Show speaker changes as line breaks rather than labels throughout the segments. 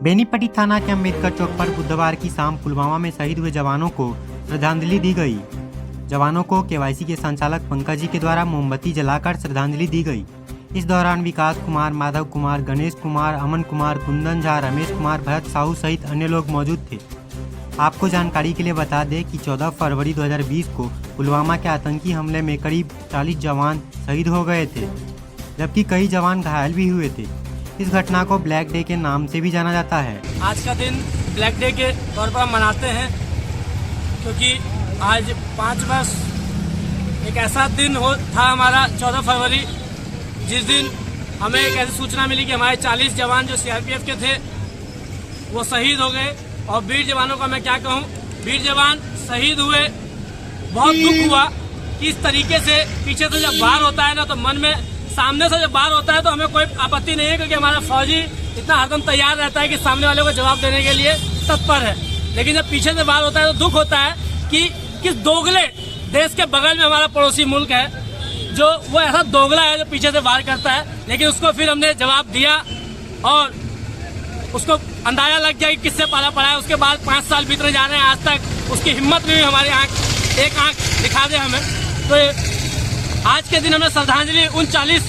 बेनीपट्टी थाना के अम्बेडकर चौक पर बुधवार की शाम पुलवामा में शहीद हुए जवानों को श्रद्धांजलि दी गई। जवानों को केवाईसी के संचालक पंकज जी के द्वारा मोमबत्ती जलाकर श्रद्धांजलि दी गई। इस दौरान विकास कुमार, माधव कुमार, गणेश कुमार, अमन कुमार, कुंदन झा, रमेश कुमार, भरत साहू सहित अन्य लोग मौजूद थे। आपको जानकारी के लिए बता दें कि 14 फरवरी 2020 को पुलवामा के आतंकी हमले में करीब 40 जवान शहीद हो गए थे, जबकि कई जवान घायल भी हुए थे। इस घटना को ब्लैक डे के नाम से भी जाना जाता है।
आज का दिन ब्लैक डे के तौर पर हम मनाते हैं, क्योंकि आज 5 वर्ष एक ऐसा दिन था हमारा 14 फरवरी, जिस दिन हमें एक ऐसी सूचना मिली कि हमारे 40 जवान जो सीआरपीएफ के थे वो शहीद हो गए। और वीर जवानों का मैं क्या कहूँ, वीर जवान शहीद हुए, बहुत दुख हुआ कि इस तरीके से पीछे से जब वार होता है ना, तो मन में सामने से जब वार होता है तो हमें कोई आपत्ति नहीं है, क्योंकि हमारा फौजी इतना हरदम तैयार रहता है कि सामने वाले को जवाब देने के लिए तत्पर है। लेकिन जब पीछे से वार होता है तो दुख होता है कि किस दोगले देश के बगल में हमारा पड़ोसी मुल्क है, जो वो ऐसा दोगला है जो पीछे से वार करता है, लेकिन उसको फिर हमने जवाब दिया और उसको अंदाजा लग गया कि किससे पाला पड़ा है। उसके बाद 5 साल बीतने जा रहे हैं, आज तक उसकी हिम्मत नहीं हुई हमारी एक आंख दिखा दे हमें। तो आज के दिन हमने श्रद्धांजलि उन 40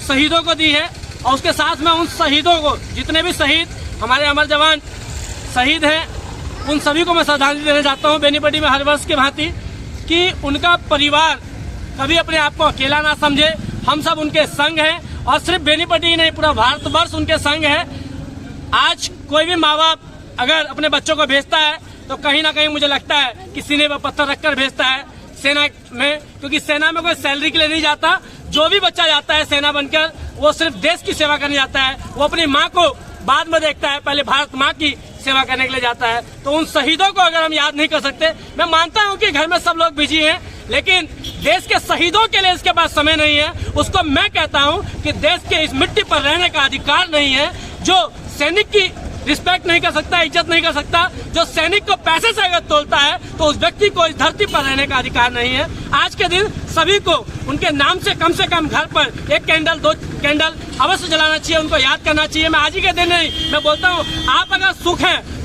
शहीदों को दी है, और उसके साथ में उन शहीदों को, जितने भी शहीद हमारे अमर जवान शहीद हैं, उन सभी को मैं श्रद्धांजलि देना चाहता हूं बेनीपट्टी में हर वर्ष की भांति, कि उनका परिवार कभी अपने आप को अकेला ना समझे। हम सब उनके संग हैं, और सिर्फ बेनीपट्टी ही नहीं, पूरा भारतवर्ष उनके संग है। आज कोई भी माँ बाप अगर अपने बच्चों को भेजता है तो कहीं ना कहीं मुझे लगता है कि सीने पर पत्थर रखकर भेजता है सेना में, क्योंकि सेना में कोई सैलरी के लिए नहीं जाता। जो भी बच्चा जाता है सेना बनकर, वो सिर्फ देश की सेवा करने जाता है। वो अपनी माँ को बाद में देखता है, पहले भारत माँ की सेवा करने के लिए जाता है। तो उन शहीदों को अगर हम याद नहीं कर सकते, मैं मानता हूँ कि घर में सब लोग बिजी हैं, लेकिन देश के शहीदों के लिए इसके पास समय नहीं है। उसको मैं कहता हूँ कि देश के इस मिट्टी पर रहने का अधिकार नहीं है। जो सैनिक की रिस्पेक्ट नहीं कर सकता, इज्जत नहीं कर सकता, जो सैनिक को पैसे से अगर तोलता है, तो उस व्यक्ति को इस धरती पर रहने का अधिकार नहीं है। आज के दिन सभी को उनके नाम से कम घर पर 1 कैंडल 2 कैंडल अवश्य जलाना चाहिए, उनको याद करना चाहिए। मैं आज ही के दिन नहीं, मैं बोलता हूँ, आप अगर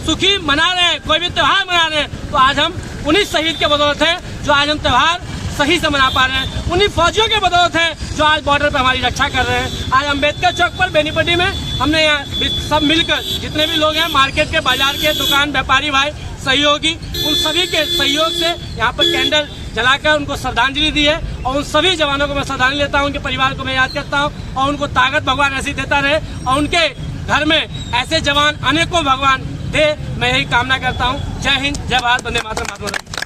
सुखी मना रहे हैं, कोई भी त्योहार मना रहे हैं, तो आज हम उन्हीं शहीद के बदौलत है जो आज हम त्योहार सही से मना पा रहे हैं। उन्हीं फौजियों के बदौलत है जो आज बॉर्डर पर हमारी रक्षा कर रहे हैं। आज अम्बेडकर चौक पर बेनीपट्टी में हमने यहाँ सब मिलकर, जितने भी लोग हैं मार्केट के, बाजार के, दुकान व्यापारी भाई, सहयोगी, उन सभी के सहयोग से यहाँ पर कैंडल जलाकर उनको श्रद्धांजलि दी है। और उन सभी जवानों को मैं श्रद्धांजलि देता हूँ, उनके परिवार को मैं याद करता हूँ, और उनको ताकत भगवान ऐसी देता रहे, और उनके घर में ऐसे जवान अनेकों भगवान दे, मैं यही कामना करता हूँ। जय हिंद, जय भारत, वंदे मातरम।